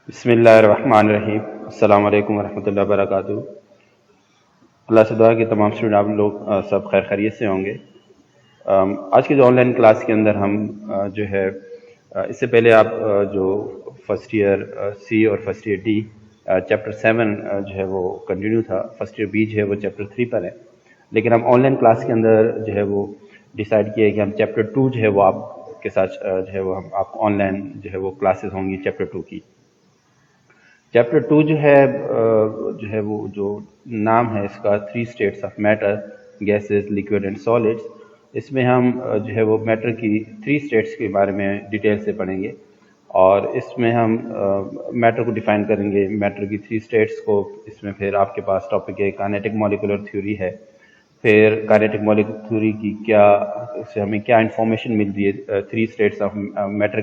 بسم اللہ الرحمن الرحیم۔ السلام علیکم ورحمۃ اللہ وبرکاتہ۔ اللہ سے دعا کہ تمام اسٹوڈنٹ آپ لوگ سب خیر خیریت سے ہوں گے۔ آج کی جو آن لائن کلاس کے اندر ہم جو ہے اس سے پہلے آپ جو فرسٹ ایئر سی اور فرسٹ ایئر ڈی چیپٹر 7 جو ہے وہ کنٹینیو تھا، فرسٹ ایئر بی جو ہے وہ چیپٹر 3 پر ہے، لیکن ہم آن لائن کلاس کے اندر جو ہے وہ ڈیسائیڈ کیا ہے کہ ہم چیپٹر 2 جو ہے وہ آپ کے ساتھ جو ہے وہ ہم آپ آن لائن جو ہے وہ کلاسز ہوں گی چیپٹر 2 کی۔ چیپٹر 2 جو ہے وہ جو نام ہے اس کا 3 states of matter, gases, liquid and solids. اس میں ہم جو ہے وہ میٹر کی 3 اسٹیٹس کے بارے میں ڈیٹیل سے پڑھیں گے، اور اس میں ہم میٹر کو ڈیفائن کریں گے، میٹر کی 3 اسٹیٹس کو۔ اس میں پھر آپ کے پاس ٹاپک ہے کائنیٹک مالیکولر تھیوری ہے، پھر کائنیٹک مالیکولر تھیوری کی کیا اس سے ہمیں کیا انفارمیشن ملتی ہے 3 اسٹیٹس آف میٹر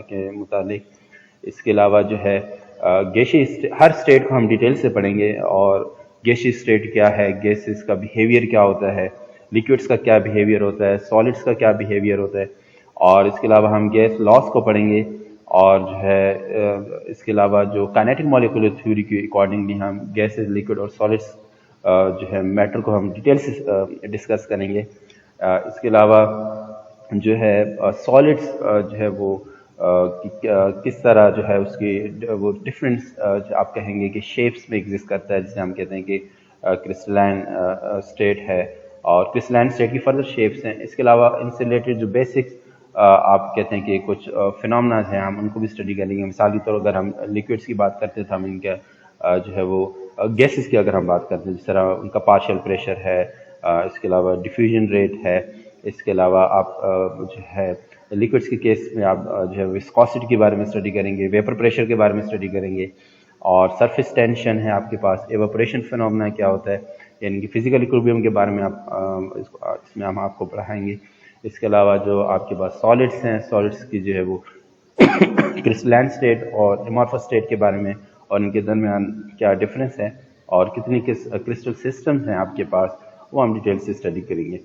کے متعلق۔ اس کے علاوہ جو ہے گیشی ہر اسٹیٹ کو ہم ڈیٹیل سے پڑھیں گے، اور گیشی اسٹیٹ کیا ہے، گیسز کا بیہیویئر کیا ہوتا ہے، لیکوڈس کا کیا بیہیویئر ہوتا ہے، سالڈس کا کیا بیہیویئر ہوتا ہے، اور اس کے علاوہ ہم گیس لاس کو پڑھیں گے، اور جو ہے اس کے علاوہ جو کائنیٹک مالیکولر تھیوری کے اکارڈنگلی ہم گیسز، لیکوڈ اور سالڈس جو ہے میٹر کو ہم ڈیٹیل سے ڈسکس کریں گے۔ اس کے علاوہ جو ہے سالڈس جو ہے وہ کس طرح جو ہے اس کی وہ ڈفرینس آپ کہیں گے کہ شیپس میں ایگزسٹ کرتا ہے، جسے ہم کہتے ہیں کہ کرسٹلائن اسٹیٹ ہے، اور کرسٹلائن اسٹیٹ کی فردر شیپس ہیں۔ اس کے علاوہ ان سے ریلیٹڈ جو بیسکس آپ کہتے ہیں کہ کچھ فینومناز ہیں، ہم ان کو بھی اسٹڈی کریں گے۔ مثال کے طور اگر ہم لیکوڈس کی بات کرتے ہیں تو ہم ان کا جو ہے وہ گیسز کی اگر ہم بات کرتے ہیں، جس طرح ان کا پارشل پریشر ہے، اس کے علاوہ ڈیفیوژن ریٹ ہے، اس کے علاوہ آپ جو ہے لیکوڈس کے کیس میں آپ جو ہے وسکوسٹی کے بارے میں اسٹڈی کریں گے، ویپر پریشر کے بارے میں اسٹڈی کریں گے، اور سرفیس ٹینشن ہے آپ کے پاس، ایواپوریشن فینومنا کیا ہوتا ہے، یعنی کہ فزیکل ایکویلبریم کے بارے میں آپ اس میں ہم آپ کو پڑھائیں گے۔ اس کے علاوہ جو آپ کے پاس سالڈس ہیں، سالڈس کی جو ہے وہ کرسٹلائن اسٹیٹ اور ایمورفس اسٹیٹ کے بارے میں، اور ان کے درمیان کیا ڈفرینس ہے، اور کتنی کرسٹل سسٹمز ہیں آپ کے پاس، وہ ہم ڈیٹیل سے اسٹڈی کریں گے۔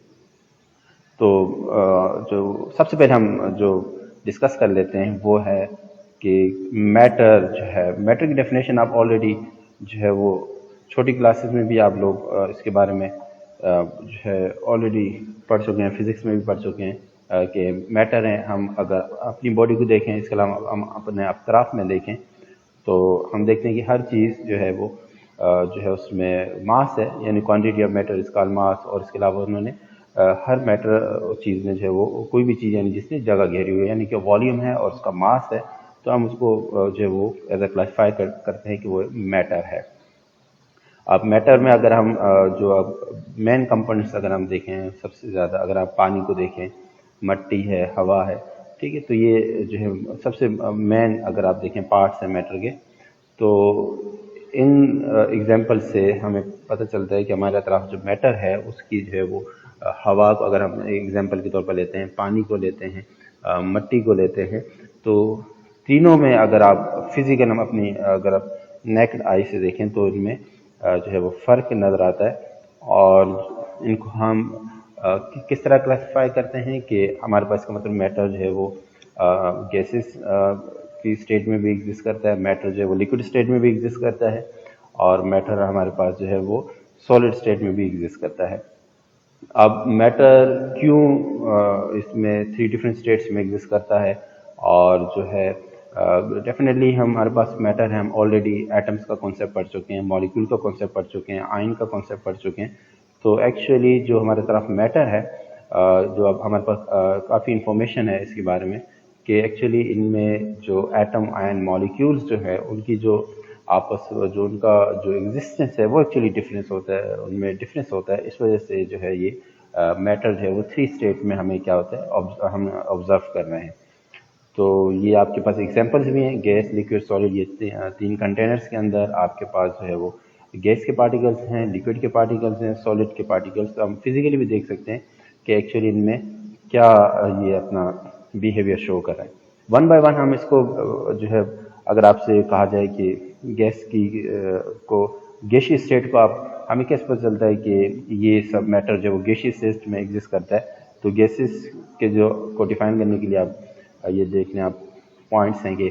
تو جو سب سے پہلے ہم جو ڈسکس کر لیتے ہیں وہ ہے کہ میٹر جو ہے، میٹر کی ڈیفینیشن آپ آلریڈی جو ہے وہ چھوٹی کلاسز میں بھی آپ لوگ اس کے بارے میں جو ہے آلریڈی پڑھ چکے ہیں، فزکس میں بھی پڑھ چکے ہیں کہ میٹر ہیں۔ ہم اگر اپنی باڈی کو دیکھیں، اس کے علاوہ ہم اپنے اطراف میں دیکھیں تو ہم دیکھتے ہیں کہ ہر چیز جو ہے وہ جو ہے اس میں ماس ہے، یعنی کوانٹٹی آف میٹر اس کا ماس، اور اس کے علاوہ انہوں نے ہر میٹر چیز میں جو ہے وہ کوئی بھی چیز یعنی جس نے جگہ گھیری ہوئی ہے، یعنی کہ والیوم ہے اور اس کا ماس ہے، تو ہم اس کو جو ہے وہ ایز اے کلاسیفائی کرتے ہیں کہ وہ میٹر ہے۔ اب میٹر میں اگر ہم جو اب مین کمپوننٹس اگر ہم دیکھیں، سب سے زیادہ اگر آپ پانی کو دیکھیں، مٹی ہے، ہوا ہے، ٹھیک ہے، تو یہ جو ہے سب سے مین اگر آپ دیکھیں پارٹس ہیں میٹر کے۔ تو ان ایگزامپل سے ہمیں پتہ چلتا ہے کہ ہمارے اطراف جو میٹر ہے اس کی جو ہے وہ ہوا کو اگر ہم ایگزامپل کے طور پر لیتے ہیں، پانی کو لیتے ہیں، مٹی کو لیتے ہیں، تو تینوں میں اگر آپ فزیکل ہم اپنی اگر آپ نیکڈ آئی سے دیکھیں تو ان میں جو ہے وہ فرق نظر آتا ہے، اور ان کو ہم کس طرح کلاسیفائی کرتے ہیں کہ ہمارے پاس کا مطلب میٹر جو ہے وہ گیسز کی اسٹیٹ میں بھی ایگزسٹ کرتا ہے، میٹر جو ہے وہ لیکوڈ اسٹیٹ میں بھی ایگزسٹ کرتا ہے، اور میٹر ہمارے پاس جو ہے وہ سالڈ اسٹیٹ میں بھی ایگزسٹ کرتا ہے۔ اب میٹر کیوں اس میں 3 ڈفرینٹ اسٹیٹس میں ایگزسٹ کرتا ہے، اور جو ہے ڈیفینیٹلی ہمارے پاس میٹر ہے، ہم آلریڈی ایٹمس کا کانسیپٹ پڑھ چکے ہیں، مالیکول کا کانسیپٹ پڑھ چکے ہیں، آئن کا کانسیپٹ پڑھ چکے ہیں۔ تو ایکچولی جو ہمارے طرف میٹر ہے، جو اب ہمارے پاس کافی انفارمیشن ہے اس کے بارے میں کہ ایکچولی ان میں جو ایٹم، آئن، مالیکولز جو ہے ان کی جو آپس جو ان کا جو ایگزسٹنس ہے وہ ایکچولی ڈفرینس ہوتا ہے، ان میں ڈفرینس ہوتا ہے۔ اس وجہ سے جو ہے یہ میٹر جو ہے وہ 3 اسٹیٹ میں ہمیں کیا ہوتا ہے ہم آبزرو کر رہے ہیں۔ تو یہ آپ کے پاس ایگزامپلس بھی ہیں، گیس، لیکوڈ، سالڈ، یہ 3 کنٹینرز کے اندر آپ کے پاس جو ہے وہ گیس کے پارٹیکلس ہیں، لیکوڈ کے پارٹیکلس ہیں، سالڈ کے پارٹیکلس۔ ہم فزیکلی بھی دیکھ سکتے ہیں کہ ایکچولی ان میں کیا یہ اپنا بیہیویئر شو کر رہا ہے۔ ون بائی ون ہم اس کو جو ہے اگر آپ سے کہا جائے کہ گیس کی کو گیشی اسٹیٹ کو آپ ہمیں کیسے پتہ چلتا ہے کہ یہ سب میٹر جو وہ گیشی اسٹیٹ میں ایگزسٹ کرتا ہے، تو گیسز کے جو کو ڈیفائن کرنے کے لیے آپ یہ دیکھ لیں، آپ پوائنٹس ہیں کہ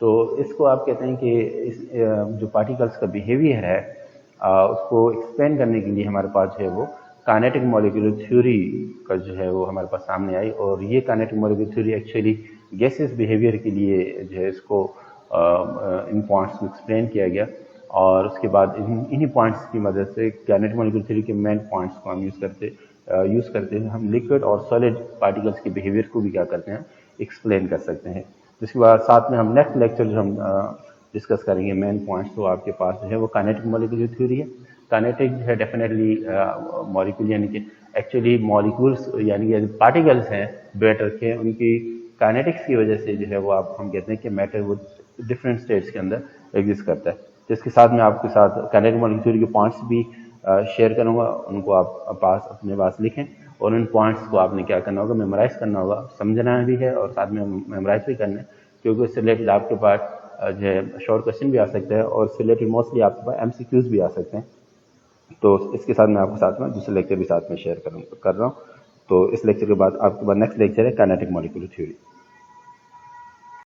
تو اس کو آپ کہتے ہیں کہ اس جو پارٹیکلس کا بیہیویئر ہے اس کو ایکسپلین کرنے کے لیے ہمارے پاس جو ہے وہ کائنیٹک مالیکولر تھیوری کا جو ہے وہ ہمارے پاس سامنے آئی، اور یہ kinetic molecular theory actually gases behaviour کے لیے جو ہے اس کو ان پوائنٹس کو ایکسپلین کیا گیا، اور اس کے بعد انہی پوائنٹس کی مدد سے کائنیٹک مالیکولر تھیوری کے مین پوائنٹس کو ہم یوز کرتے ہیں ہم لکوڈ اور سالڈ پارٹیکلس کے بیہیویئر کو بھی کیا کرتے ہیں ایکسپلین کر سکتے ہیں۔ جس کے بعد ساتھ میں ہم نیکسٹ لیکچر جو ہم ڈسکس کریں گے مین پوائنٹس، تو آپ کے پاس جو ہے وہ کائنیٹک مالیکولر تھیوری ہے۔ کائنیٹک جو ہے ڈیفینیٹلی مالیکول یعنی کہ ایکچولی مالیکولس یعنی کہ پارٹیکلس ہیں بیٹر کے، ان کی کائنیٹکس کی وجہ سے جو ہے وہ آپ ہم کہتے ہیں کہ میٹر وہ ڈفرینٹ اسٹیٹس کے اندر ایگزسٹ کرتا ہے۔ جس کے ساتھ میں آپ کے ساتھ کائنیٹک مالیکولر تھیوری کے پوائنٹس بھی شیئر کروں گا، ان کو آپ اپنے پاس لکھیں، اور ان پوائنٹس کو آپ نے کیا کرنا ہوگا، میمورائز کرنا ہوگا، سمجھنا بھی ہے اور ساتھ میں میمورائز بھی کرنا ہے، کیونکہ اس سے ریلیٹڈ آپ کے پاس جو ہے شارٹ کوشچن بھی آ سکتا ہے، اور اس سے ریلیٹڈ موسٹلی آپ کے پاس MCQs بھی آ سکتے ہیں۔ تو اس کے ساتھ میں آپ کے ساتھ میں دوسرے لیکچر بھی ساتھ میں شیئر کر رہا ہوں۔ تو اس لیکچر کے بعد آپ کے بعد نیکسٹ لیکچر ہے کائنیٹک مالیکولر تھیوری۔